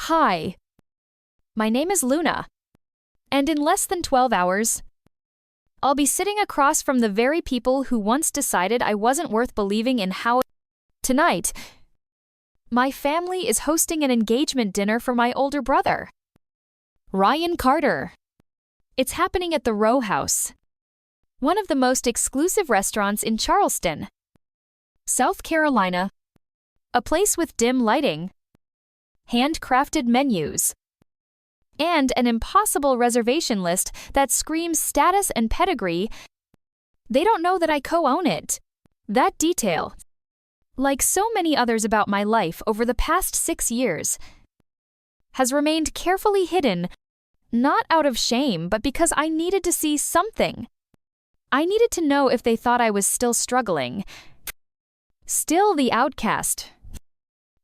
Hi. My name is Luna. And in less than 12 hours, I'll be sitting across from the very people who once decided I wasn't worth believing in how. Tonight, my family is hosting an engagement dinner for my older brother, Ryan Carter. It's happening at the Row House, one of the most exclusive restaurants in Charleston, South Carolina. A place with dim lighting, handcrafted menus, and an impossible reservation list that screams status and pedigree. They don't know that I co-own it. That detail, like so many others about my life over the past 6 years, has remained carefully hidden, not out of shame, but because I needed to see something. I needed to know if they thought I was still struggling, still the outcast.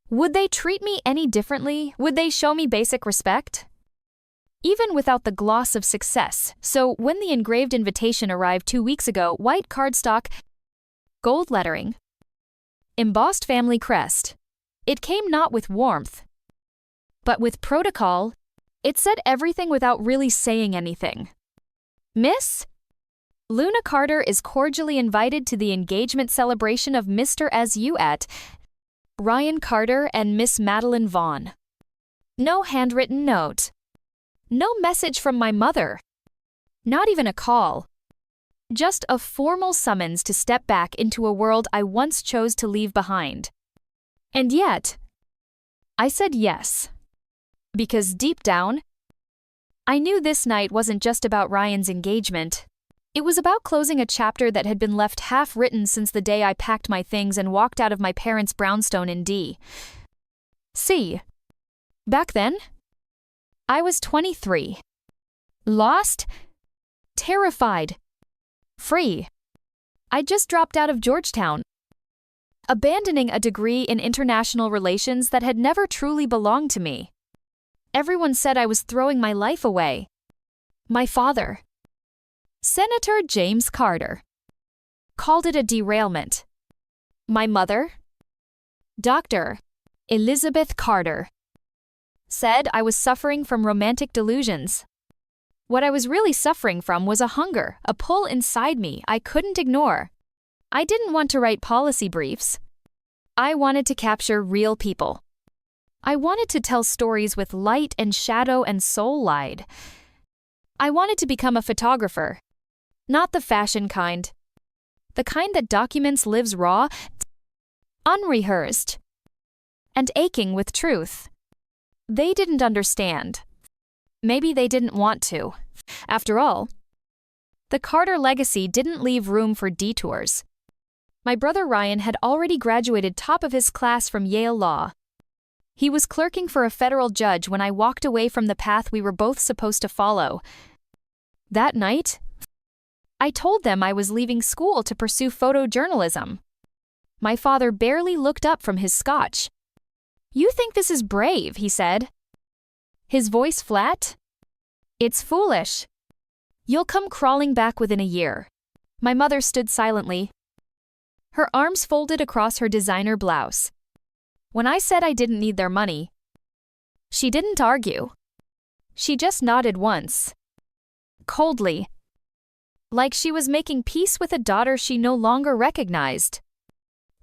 Would they treat me any differently? Would they show me basic respect? Even without the gloss of success. So when the engraved invitation arrived 2 weeks ago, white cardstock, gold lettering, embossed family crest, it came not with warmth, but with protocol. It said everything without really saying anything. Miss Luna Carter is cordially invited to the engagement celebration of Mr. As You at Ryan Carter and Miss Madeline Vaughn. No handwritten note. No message from my mother. Not even a call. Just a formal summons to step back into a world I once chose to leave behind. And yet, I said yes. Because deep down, I knew this night wasn't just about Ryan's engagement. It was about closing a chapter that had been left half-written since the day I packed my things and walked out of my parents' brownstone in D.C. Back then, I was 23. Lost, terrified, free. I just dropped out of Georgetown, abandoning a degree in international relations that had never truly belonged to me. Everyone said I was throwing my life away. My father, Senator James Carter, called it a derailment. My mother, Dr. Elizabeth Carter, said I was suffering from romantic delusions. What I was really suffering from was a hunger, a pull inside me I couldn't ignore. I didn't want to write policy briefs. I wanted to capture real people. I wanted to tell stories with light and shadow and soul lied. I wanted to become a photographer. Not the fashion kind. The kind that documents lives raw, unrehearsed, and aching with truth. They didn't understand. Maybe they didn't want to. After all, the Carter legacy didn't leave room for detours. My brother Ryan had already graduated top of his class from Yale Law. He was clerking for a federal judge when I walked away from the path we were both supposed to follow. That night, I told them I was leaving school to pursue photojournalism. My father barely looked up from his scotch. "You think this is brave," he said, his voice flat. "It's foolish. You'll come crawling back within a year." My mother stood silently, her arms folded across her designer blouse. When I said I didn't need their money, she didn't argue. She just nodded once, coldly, like she was making peace with a daughter she no longer recognized.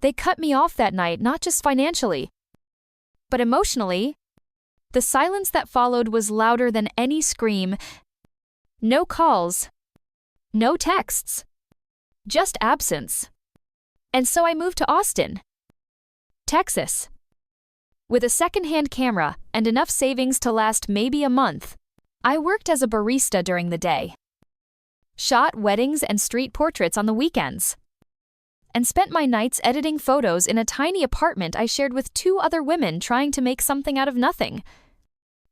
They cut me off that night, not just financially, but emotionally. The silence that followed was louder than any scream. No calls, no texts, just absence. And so I moved to Austin, Texas. With a second-hand camera and enough savings to last maybe a month, I worked as a barista during the day, shot weddings and street portraits on the weekends, and spent my nights editing photos in a tiny apartment I shared with 2 other women trying to make something out of nothing.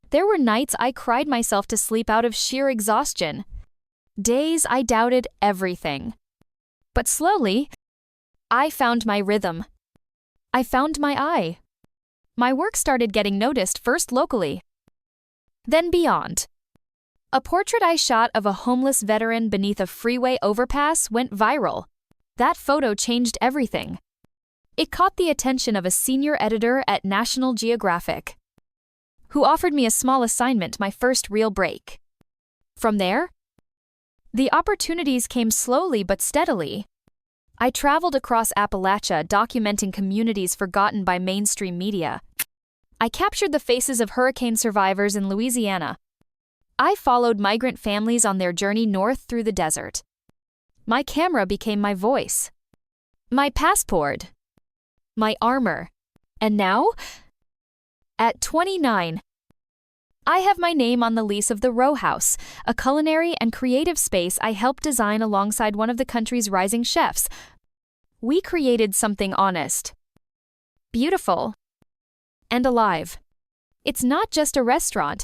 There were nights I cried myself to sleep out of sheer exhaustion. Days I doubted everything. But slowly, I found my rhythm. I found my eye. My work started getting noticed, first locally, then beyond. A portrait I shot of a homeless veteran beneath a freeway overpass went viral. That photo changed everything. It caught the attention of a senior editor at National Geographic. who offered me a small assignment, my first real break. From there, the opportunities came slowly but steadily. I traveled across Appalachia documenting communities forgotten by mainstream media. I captured the faces of hurricane survivors in Louisiana. I followed migrant families on their journey north through the desert. My camera became my voice, my passport, my armor. And now, at 29, I have my name on the lease of the Row House, a culinary and creative space I helped design alongside one of the country's rising chefs. We created something honest, beautiful, and alive. It's not just a restaurant.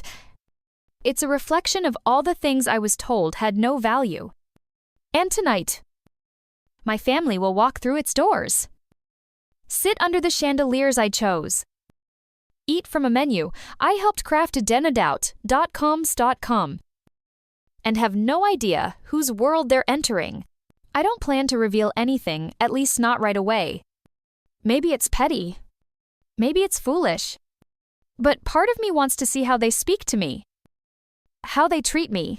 It's a reflection of all the things I was told had no value. And tonight, my family will walk through its doors, sit under the chandeliers I chose, eat from a menu I helped craft denadoubt.coms.com, and have no idea whose world they're entering. I don't plan to reveal anything, at least not right away. Maybe it's petty. Maybe it's foolish. But part of me wants to see how they speak to me, how they treat me,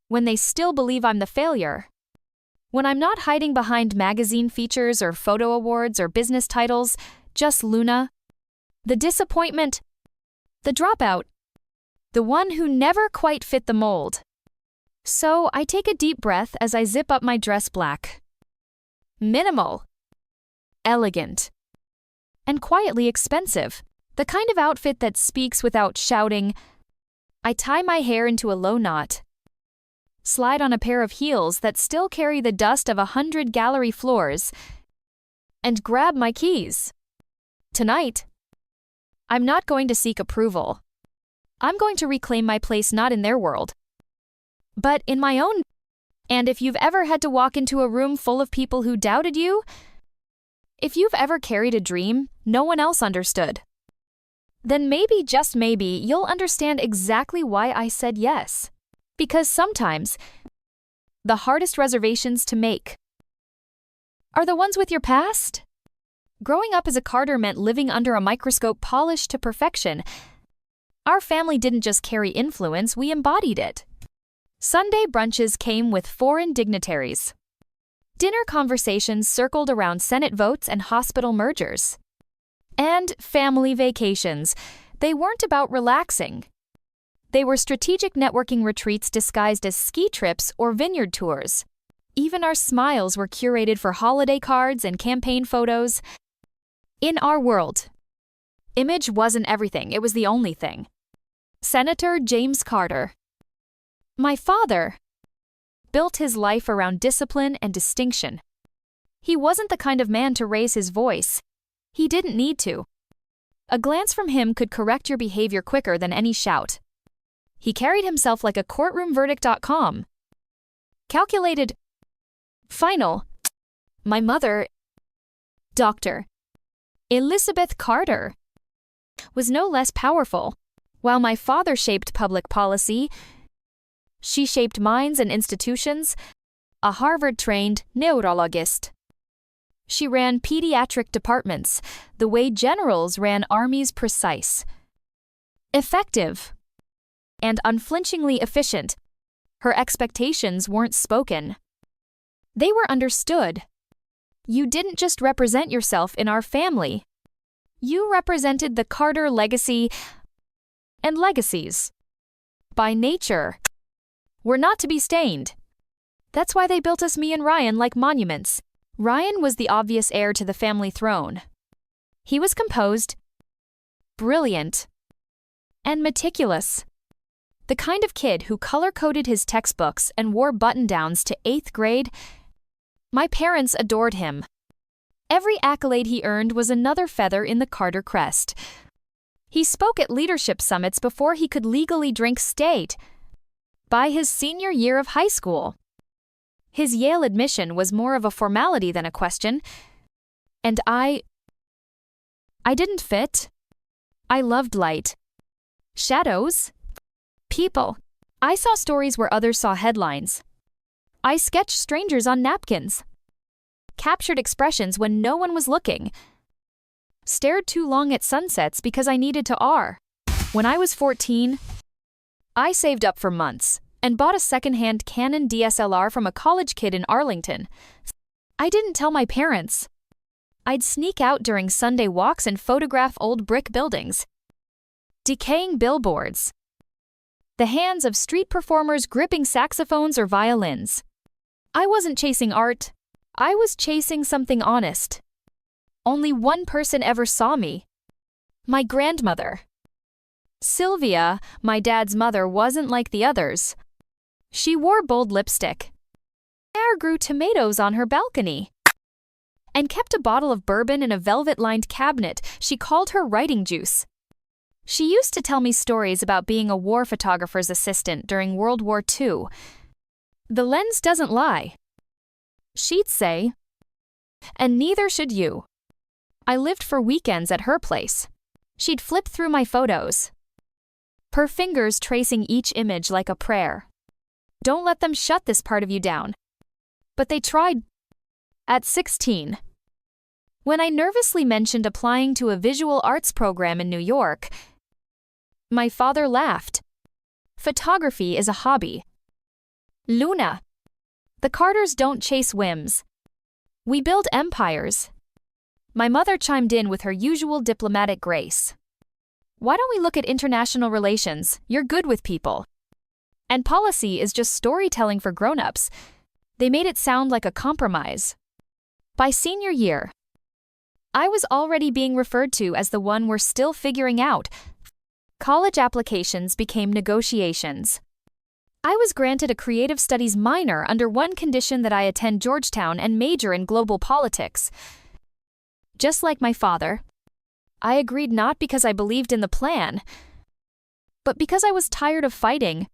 when they still believe I'm the failure. When I'm not hiding behind magazine features or photo awards or business titles, just Luna, the disappointment, the dropout, the one who never quite fit the mold. So I take a deep breath as I zip up my dress black. Minimal, elegant, and quietly expensive. The kind of outfit that speaks without shouting. I tie my hair into a low knot, slide on a pair of heels that still carry the dust of 100 gallery floors, and grab my keys. Tonight, I'm not going to seek approval. I'm going to reclaim my place not in their world, but in my own. And if you've ever had to walk into a room full of people who doubted you, if you've ever carried a dream no one else understood, then maybe, just maybe, you'll understand exactly why I said yes. Because sometimes, the hardest reservations to make are the ones with your past. Growing up as a Carter meant living under a microscope polished to perfection. Our family didn't just carry influence, we embodied it. Sunday brunches came with foreign dignitaries. Dinner conversations circled around Senate votes and hospital mergers. And family vacations. They weren't about relaxing. They were strategic networking retreats disguised as ski trips or vineyard tours. Even our smiles were curated for holiday cards and campaign photos. In our world, image wasn't everything, it was the only thing. Senator James Carter, my father, built his life around discipline and distinction. He wasn't the kind of man to raise his voice. He didn't need to. A glance from him could correct your behavior quicker than any shout. He carried himself like a courtroom verdict.com. Calculated. Final. My mother, Dr. Elizabeth Carter, was no less powerful. While my father shaped public policy, she shaped minds and institutions, a Harvard-trained neurologist. She ran pediatric departments, the way generals ran armies, precise, effective, and unflinchingly efficient. Her expectations weren't spoken. They were understood. You didn't just represent yourself in our family. You represented the Carter legacy and legacies. By nature, we're not to be stained. That's why they built us, me and Ryan, like monuments. Ryan was the obvious heir to the family throne. He was composed, brilliant, and meticulous. The kind of kid who color-coded his textbooks and wore button-downs to 8th grade. My parents adored him. Every accolade he earned was another feather in the Carter crest. He spoke at leadership summits before he could legally drink state. By his senior year of high school, his Yale admission was more of a formality than a question. And I didn't fit. I loved light, shadows, people. I saw stories where others saw headlines. I sketched strangers on napkins, captured expressions when no one was looking, stared too long at sunsets because I needed to R. When I was 14, I saved up for months and bought a second-hand Canon DSLR from a college kid in Arlington. I didn't tell my parents. I'd sneak out during Sunday walks and photograph old brick buildings, decaying billboards, the hands of street performers gripping saxophones or violins. I wasn't chasing art. I was chasing something honest. Only one person ever saw me. My grandmother. Sylvia, my dad's mother, wasn't like the others. She wore bold lipstick, grew tomatoes on her balcony, and kept a bottle of bourbon in a velvet-lined cabinet she called her writing juice. She used to tell me stories about being a war photographer's assistant during World War II. The lens doesn't lie, she'd say, and neither should you. I lived for weekends at her place. She'd flip through my photos, her fingers tracing each image like a prayer. Don't let them shut this part of you down. But they tried. At 16, when I nervously mentioned applying to a visual arts program in New York, my father laughed. Photography is a hobby. Luna, the Carters don't chase whims. We build empires. My mother chimed in with her usual diplomatic grace. Why don't we look at international relations? You're good with people. And policy is just storytelling for grown-ups. They made it sound like a compromise. By senior year, I was already being referred to as the one we're still figuring out. College applications became negotiations. I was granted a creative studies minor under one condition: that I attend Georgetown and major in global politics. Just like my father, I agreed not because I believed in the plan, but because I was tired of fighting.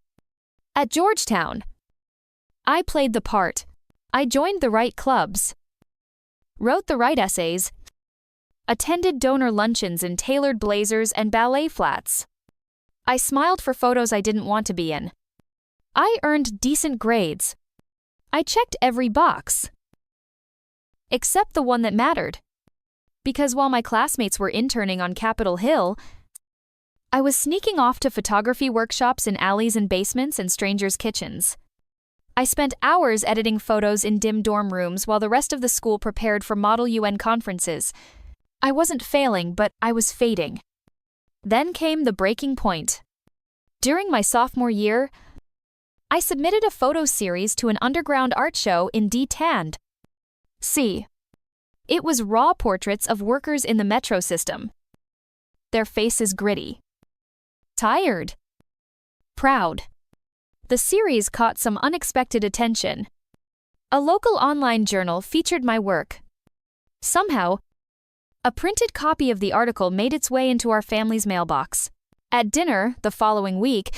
At Georgetown, I played the part. I joined the right clubs, wrote the right essays, attended donor luncheons in tailored blazers and ballet flats. I smiled for photos I didn't want to be in. I earned decent grades. I checked every box, except the one that mattered. Because while my classmates were interning on Capitol Hill, I was sneaking off to photography workshops in alleys and basements and strangers' kitchens. I spent hours editing photos in dim dorm rooms while the rest of the school prepared for Model UN conferences. I wasn't failing, but I was fading. Then came the breaking point. During my sophomore year, I submitted a photo series to an underground art show in D-Tand. See, it was raw portraits of workers in the metro system. Their faces gritty, tired, proud. The series caught some unexpected attention. A local online journal featured my work. Somehow, a printed copy of the article made its way into our family's mailbox. At dinner the following week,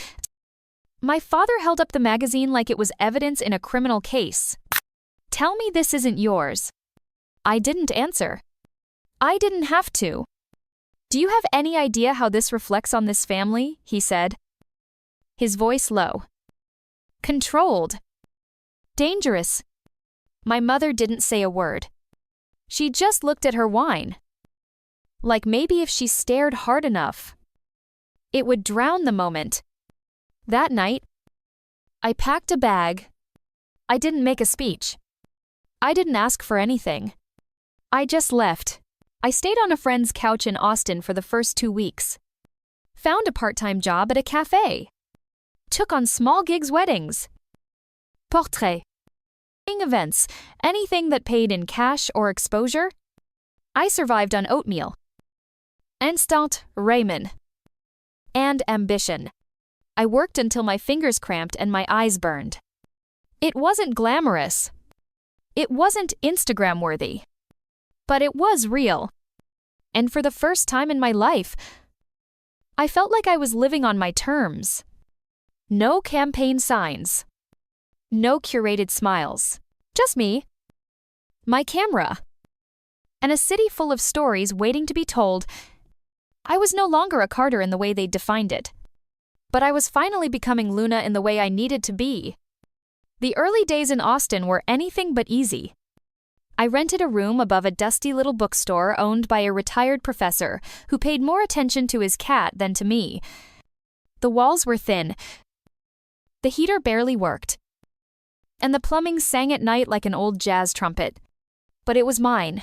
my father held up the magazine like it was evidence in a criminal case. "Tell me this isn't yours." I didn't answer. I didn't have to. "Do you have any idea how this reflects on this family?" he said. His voice low. Controlled. Dangerous. My mother didn't say a word. She just looked at her wine. Like maybe if she stared hard enough, it would drown the moment. That night, I packed a bag. I didn't make a speech. I didn't ask for anything. I just left. I stayed on a friend's couch in Austin for the first 2 weeks. Found a part-time job at a cafe. Took on small gigs, weddings, portraits, events, anything that paid in cash or exposure. I survived on oatmeal, instant ramen, and ambition. I worked until my fingers cramped and my eyes burned. It wasn't glamorous. It wasn't Instagram-worthy. But it was real. And for the first time in my life, I felt like I was living on my terms. No campaign signs. No curated smiles. Just me, my camera, and a city full of stories waiting to be told. I was no longer a Carter in the way they'd defined it. But I was finally becoming Luna in the way I needed to be. The early days in Austin were anything but easy. I rented a room above a dusty little bookstore owned by a retired professor who paid more attention to his cat than to me. The walls were thin. The heater barely worked. And the plumbing sang at night like an old jazz trumpet. But it was mine.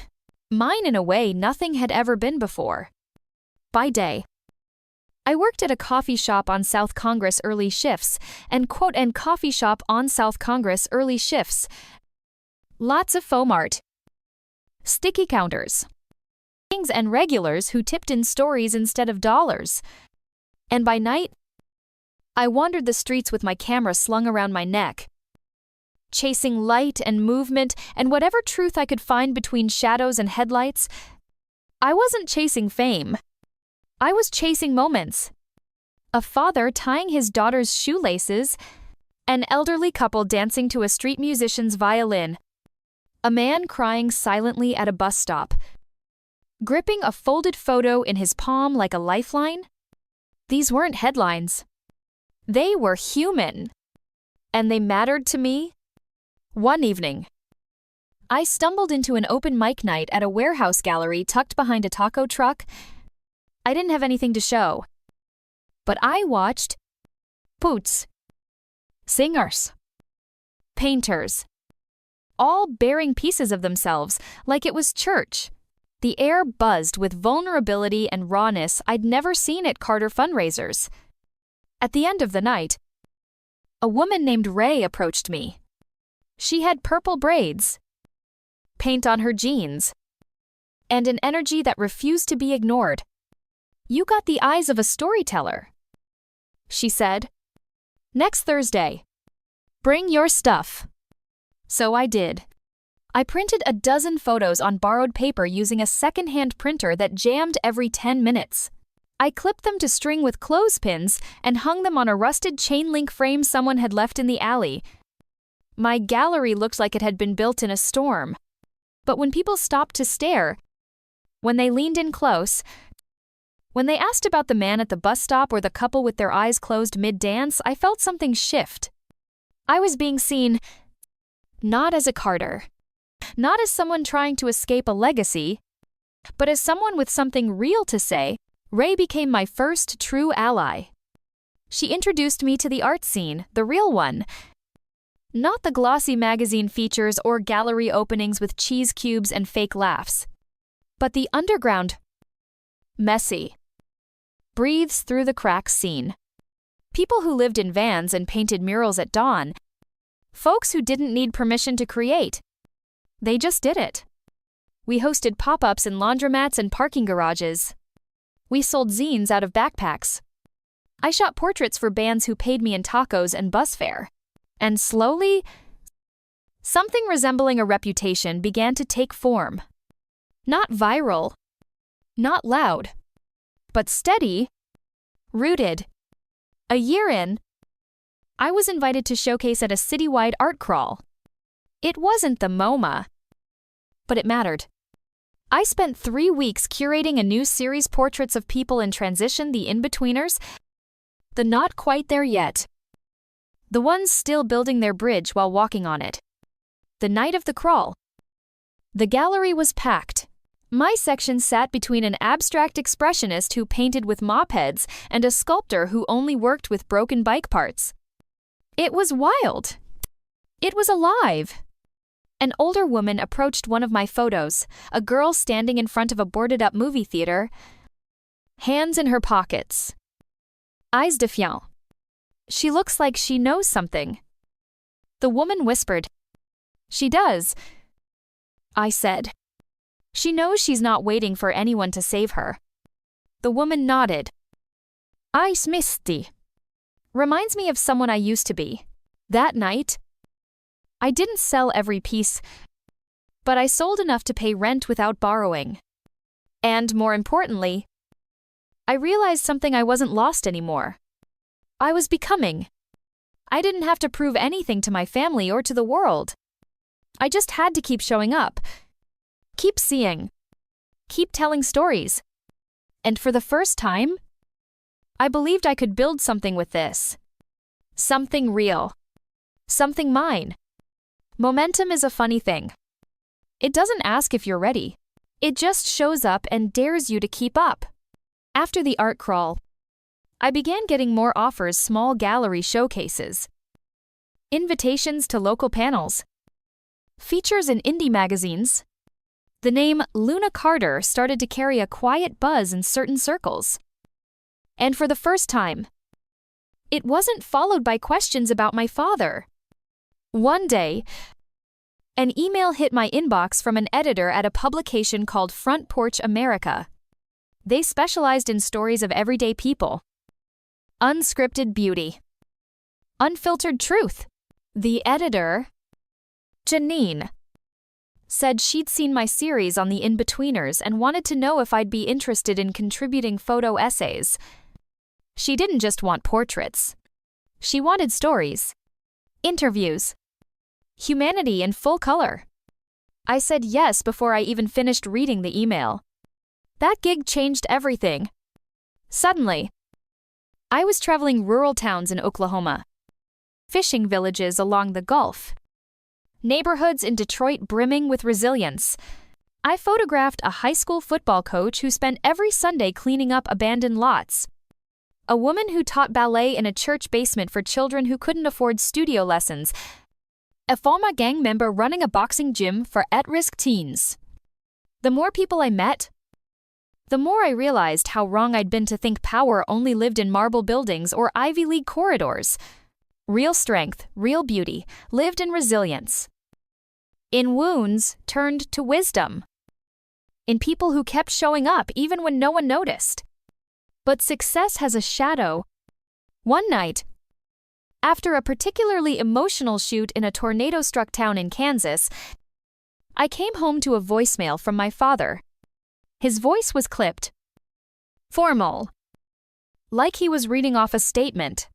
Mine in a way nothing had ever been before. By day, I worked at a coffee shop on South Congress early shifts, and coffee shop on South Congress early shifts. Lots of foam art. Sticky counters. And regulars who tipped in stories instead of dollars. And by night, I wandered the streets with my camera slung around my neck, chasing light and movement and whatever truth I could find between shadows and headlights. I wasn't chasing fame. I was chasing moments. A father tying his daughter's shoelaces, an elderly couple dancing to a street musician's violin, a man crying silently at a bus stop, gripping a folded photo in his palm like a lifeline. These weren't headlines. They were human. And they mattered to me. One evening, I stumbled into an open mic night at a warehouse gallery tucked behind a taco truck. I didn't have anything to show. But I watched poets, singers, painters, all bearing pieces of themselves like it was church. The air buzzed with vulnerability and rawness I'd never seen at Carter fundraisers. At the end of the night, a woman named Ray approached me. She had purple braids, paint on her jeans, and an energy that refused to be ignored. "You got the eyes of a storyteller," she said. "Next Thursday, bring your stuff." So I did. I printed a dozen photos on borrowed paper using a second-hand printer that jammed every 10 minutes. I clipped them to string with clothespins and hung them on a rusted chain-link frame someone had left in the alley. My gallery looked like it had been built in a storm. But when people stopped to stare, when they leaned in close, when they asked about the man at the bus stop or the couple with their eyes closed mid-dance, I felt something shift. I was being seen not as a Carter, not as someone trying to escape a legacy, but as someone with something real to say. Ray became my first true ally. She introduced me to the art scene, the real one. Not the glossy magazine features or gallery openings with cheese cubes and fake laughs, but the underground, messy, breathes through the cracks scene. People who lived in vans and painted murals at dawn. Folks who didn't need permission to create. They just did it. We hosted pop-ups in laundromats and parking garages. We sold zines out of backpacks. I shot portraits for bands who paid me in tacos and bus fare. And slowly, something resembling a reputation began to take form. Not viral, not loud, but steady, rooted. A year in, I was invited to showcase at a citywide art crawl. It wasn't the MoMA, but it mattered. I spent 3 weeks curating a new series, portraits of people in transition, the in-betweeners, the not quite there yet, the ones still building their bridge while walking on it. The night of the crawl, the gallery was packed. My section sat between an abstract expressionist who painted with mop heads and a sculptor who only worked with broken bike parts. It was wild. It was alive. An older woman approached one of my photos, a girl standing in front of a boarded-up movie theater, hands in her pockets, eyes defiant. "She looks like she knows something." The woman whispered. "She does," I said. "She knows she's not waiting for anyone to save her." The woman nodded. "Ice Misty. Reminds me of someone I used to be." That night, I didn't sell every piece, but I sold enough to pay rent without borrowing. And more importantly, I realized something: I wasn't lost anymore. I was becoming. I didn't have to prove anything to my family or to the world. I just had to keep showing up, keep seeing, keep telling stories. And for the first time, I believed I could build something with this. Something real. Something mine. Momentum is a funny thing. It doesn't ask if you're ready. It just shows up and dares you to keep up. After the art crawl, I began getting more offers, small gallery showcases, invitations to local panels, features in indie magazines. The name Luna Carter started to carry a quiet buzz in certain circles. And for the first time, it wasn't followed by questions about my father. One day, an email hit my inbox from an editor at a publication called Front Porch America. They specialized in stories of everyday people. Unscripted beauty. Unfiltered truth. The editor, Janine, said she'd seen my series on the In-Betweeners and wanted to know if I'd be interested in contributing photo essays. She didn't just want portraits. She wanted stories, interviews, humanity in full color. I said yes before I even finished reading the email. That gig changed everything. Suddenly, I was traveling rural towns in Oklahoma, fishing villages along the Gulf, neighborhoods in Detroit brimming with resilience. I photographed a high school football coach who spent every Sunday cleaning up abandoned lots, a woman who taught ballet in a church basement for children who couldn't afford studio lessons, a former gang member running a boxing gym for at-risk teens. The more people I met, the more I realized how wrong I'd been to think power only lived in marble buildings or Ivy League corridors. Real strength, real beauty, lived in resilience. In wounds turned to wisdom. In people who kept showing up even when no one noticed. But success has a shadow. One night, after a particularly emotional shoot in a tornado-struck town in Kansas, I came home to a voicemail from my father. His voice was clipped, formal, like he was reading off a statement.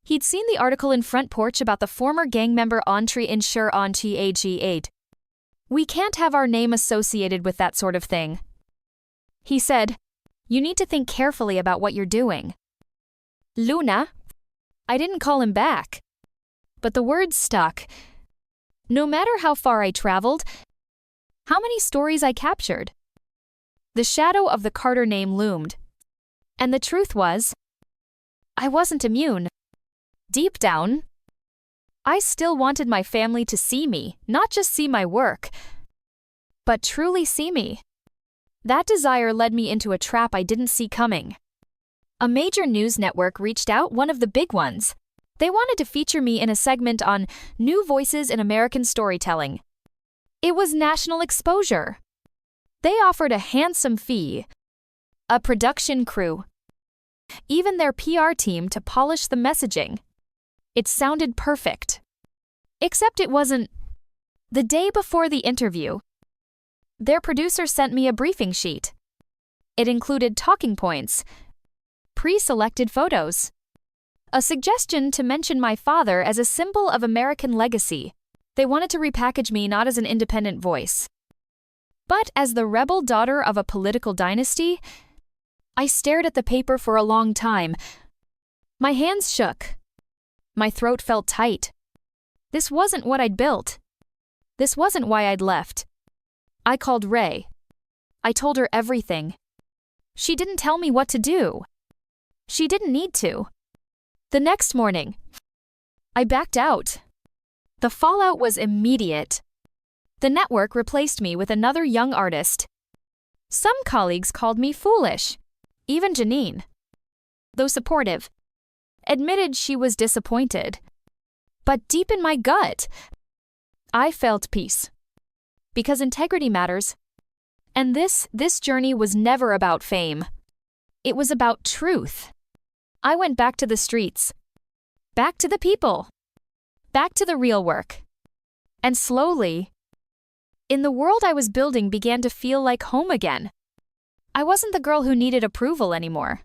He'd seen the article in Front Porch about the former gang member Entree Insure Onchi AG8. We can't have our name associated with that sort of thing. He said, you need to think carefully about what you're doing. Luna? I didn't call him back. But the words stuck. No matter how far I traveled, how many stories I captured, the shadow of the Carter name loomed. And the truth was, I wasn't immune. Deep down, I still wanted my family to see me, not just see my work, but truly see me. That desire led me into a trap I didn't see coming. A major news network reached out, one of the big ones. They wanted to feature me in a segment on New Voices in American Storytelling. It was national exposure. They offered a handsome fee, a production crew, even their PR team to polish the messaging. It sounded perfect. Except it wasn't. The day before the interview, their producer sent me a briefing sheet. It included talking points, pre-selected photos, a suggestion to mention my father as a symbol of American legacy. They wanted to repackage me not as an independent voice, but as the rebel daughter of a political dynasty. I stared at the paper for a long time. My hands shook. My throat felt tight. This wasn't what I'd built. This wasn't why I'd left. I called Ray. I told her everything. She didn't tell me what to do. She didn't need to. The next morning, I backed out. The fallout was immediate. The network replaced me with another young artist. Some colleagues called me foolish. Even Janine, though supportive, admitted she was disappointed. But deep in my gut, I felt peace. Because integrity matters. And this journey was never about fame. It was about truth. I went back to the streets. Back to the people. Back to the real work. And slowly, in the world I was building began to feel like home again. I wasn't the girl who needed approval anymore.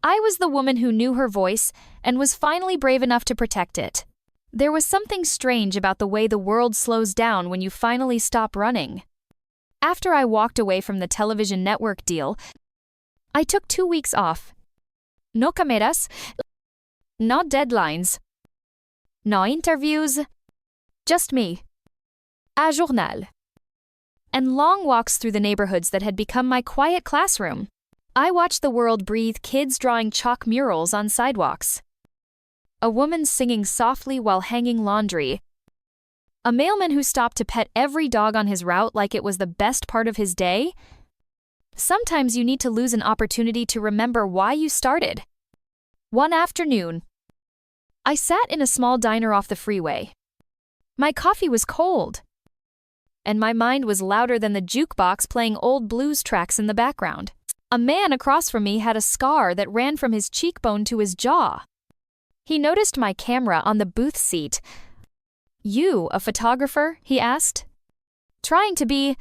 I was the woman who knew her voice and was finally brave enough to protect it. There was something strange about the way the world slows down when you finally stop running. After I walked away from the television network deal, I took 2 weeks off. No cameras, no deadlines, no interviews, just me. A journal. and long walks through the neighborhoods that had become my quiet classroom. I watched the world breathe, kids drawing chalk murals on sidewalks, a woman singing softly while hanging laundry, a mailman who stopped to pet every dog on his route like it was the best part of his day. Sometimes you need to lose an opportunity to remember why you started. One afternoon, I sat in a small diner off the freeway. My coffee was cold, and my mind was louder than the jukebox playing old blues tracks in the background. A man across from me had a scar that ran from his cheekbone to his jaw. He noticed my camera on the booth seat. "You, a photographer?" he asked. "Trying to be,"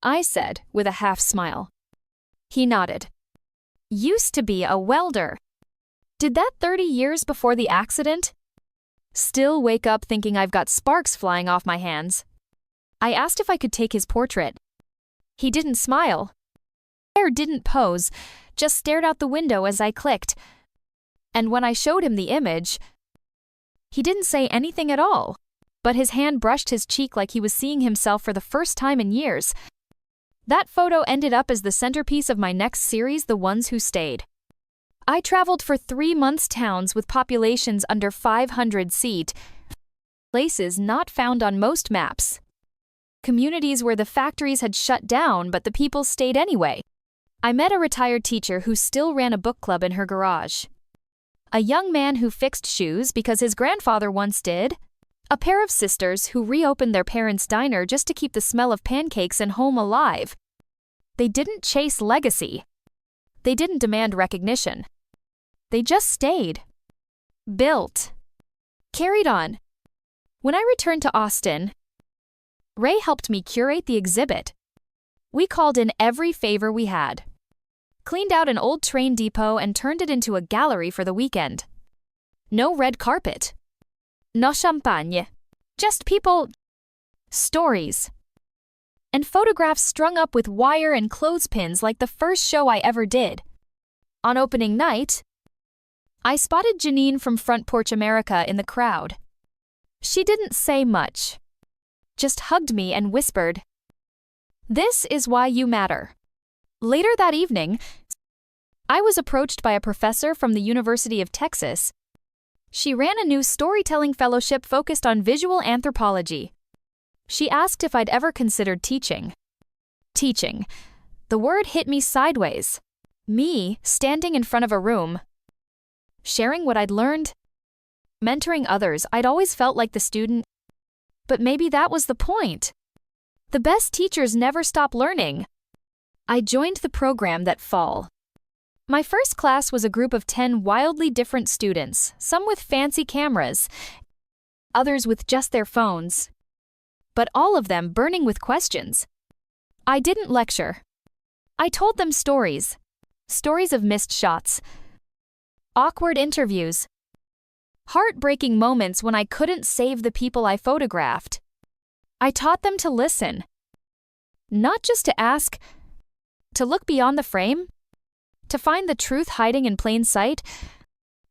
I said with a half smile. He nodded. "Used to be a welder." Did that 30 years before the accident? Still wake up thinking I've got sparks flying off my hands. I asked if I could take his portrait. He didn't smile. Didn't pose, just stared out the window as I clicked. And when I showed him the image, he didn't say anything at all, but his hand brushed his cheek like he was seeing himself for the first time in years. That photo ended up as the centerpiece of my next series, The Ones Who Stayed. I traveled for 3 months towns with populations under 500 seat, places not found on most maps. Communities where the factories had shut down but the people stayed anyway. I met a retired teacher who still ran a book club in her garage. A young man who fixed shoes because his grandfather once did. A pair of sisters who reopened their parents' diner just to keep the smell of pancakes and home alive. They didn't chase legacy. They didn't demand recognition. They just stayed. Built. Carried on. When I returned to Austin, Ray helped me curate the exhibit. We called in every favor we had, cleaned out an old train depot and turned it into a gallery for the weekend. No red carpet. No champagne. Just people, stories, and photographs strung up with wire and clothespins like the first show I ever did. On opening night, I spotted Janine from Front Porch America in the crowd. She didn't say much, just hugged me and whispered, "This is why you matter." Later that evening, I was approached by a professor from the University of Texas. She ran a new storytelling fellowship focused on visual anthropology. She asked if I'd ever considered teaching. Teaching. The word hit me sideways. Me, standing in front of a room, sharing what I'd learned, mentoring others. I'd always felt like the student, but maybe that was the point. The best teachers never stop learning. I joined the program that fall. My first class was a group of 10 wildly different students, some with fancy cameras, others with just their phones, but all of them burning with questions. I didn't lecture. I told them stories. Stories of missed shots, awkward interviews, heartbreaking moments when I couldn't save the people I photographed. I taught them to listen, not just to ask, to look beyond the frame, to find the truth hiding in plain sight.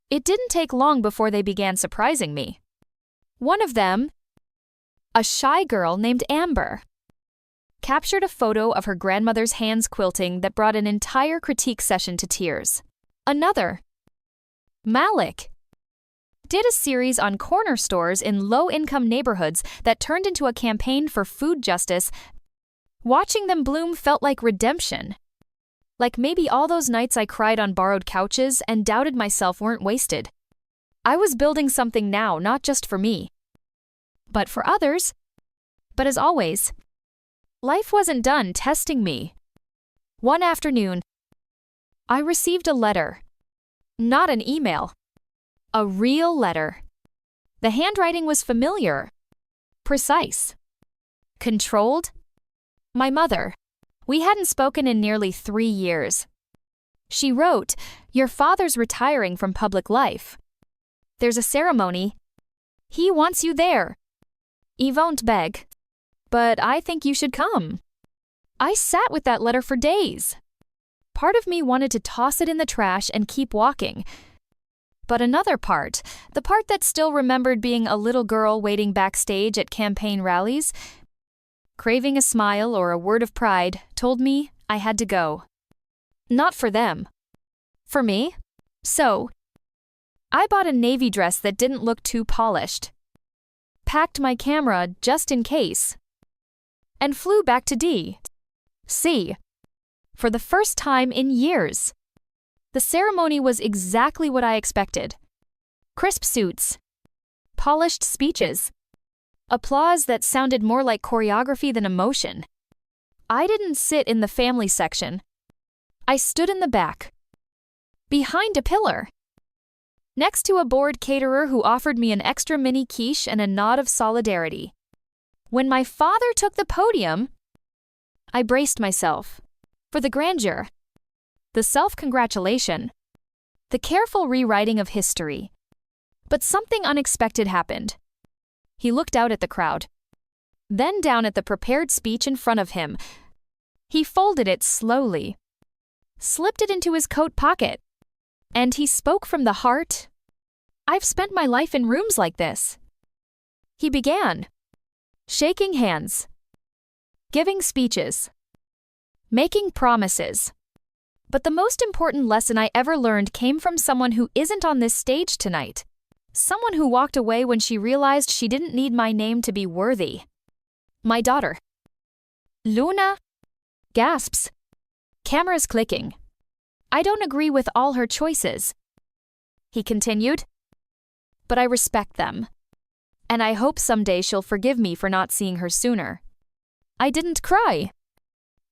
It didn't take long before they began surprising me. One of them, a shy girl named Amber, captured a photo of her grandmother's hands quilting that brought an entire critique session to tears. Another, Malik, did a series on corner stores in low-income neighborhoods that turned into a campaign for food justice. Watching them bloom felt like redemption. Like maybe all those nights I cried on borrowed couches and doubted myself weren't wasted. I was building something now, not just for me, but for others. But as always, life wasn't done testing me. One afternoon, I received a letter. Not an email. A real letter. The handwriting was familiar, precise, controlled. My mother. We hadn't spoken in nearly 3 years. She wrote, "Your father's retiring from public life. There's a ceremony. He wants you there. He won't beg, but I think you should come." I sat with that letter for days. Part of me wanted to toss it in the trash and keep walking. But another part, the part that still remembered being a little girl waiting backstage at campaign rallies, craving a smile or a word of pride, told me I had to go. Not for them. For me? So, I bought a navy dress that didn't look too polished, packed my camera just in case, and flew back to D.C. for the first time in years. The ceremony was exactly what I expected. Crisp suits, polished speeches, applause that sounded more like choreography than emotion. I didn't sit in the family section. I stood in the back, behind a pillar, next to a bored caterer who offered me an extra mini quiche and a nod of solidarity. When my father took the podium, I braced myself for the grandeur, the self-congratulation, the careful rewriting of history. But something unexpected happened. He looked out at the crowd, then down at the prepared speech in front of him. He folded it slowly, slipped it into his coat pocket, and he spoke from the heart. I've spent my life in rooms like this. He began, shaking hands, giving speeches, making promises. But the most important lesson I ever learned came from someone who isn't on this stage tonight. Someone who walked away when she realized she didn't need my name to be worthy. My daughter. Luna gasps. Cameras clicking. I don't agree with all her choices, he continued, but I respect them. And I hope someday she'll forgive me for not seeing her sooner. I didn't cry.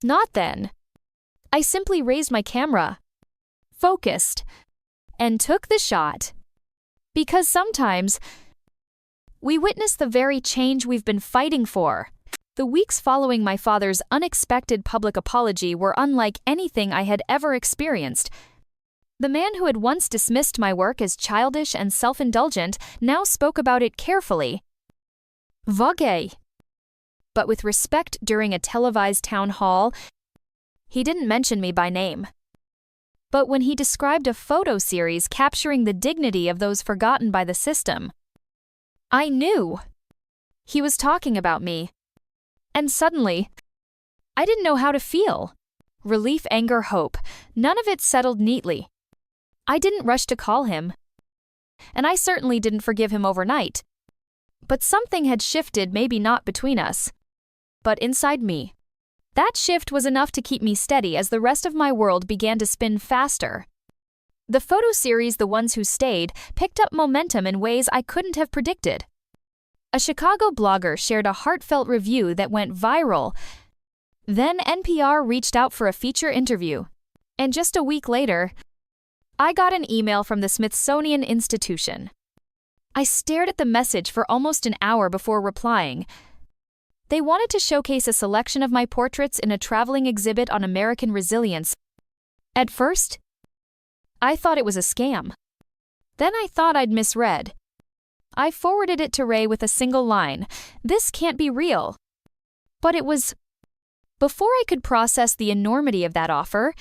Not then. I simply raised my camera, focused, and took the shot. Because sometimes we witness the very change we've been fighting for. The weeks following my father's unexpected public apology were unlike anything I had ever experienced. The man who had once dismissed my work as childish and self-indulgent now spoke about it carefully, vaguely, but with respect during a televised town hall. He didn't mention me by name. But when he described a photo series capturing the dignity of those forgotten by the system, I knew he was talking about me. And suddenly, I didn't know how to feel. Relief, anger, hope. None of it settled neatly. I didn't rush to call him, and I certainly didn't forgive him overnight. But something had shifted, maybe not between us, but inside me. That shift was enough to keep me steady as the rest of my world began to spin faster. The photo series, The Ones Who Stayed, picked up momentum in ways I couldn't have predicted. A Chicago blogger shared a heartfelt review that went viral. Then NPR reached out for a feature interview. And just a week later, I got an email from the Smithsonian Institution. I stared at the message for almost an hour before replying. They wanted to showcase a selection of my portraits in a traveling exhibit on American resilience. At first, I thought it was a scam. Then I thought I'd misread. I forwarded it to Ray with a single line, "This can't be real." But it was. Before I could process the enormity of that offer,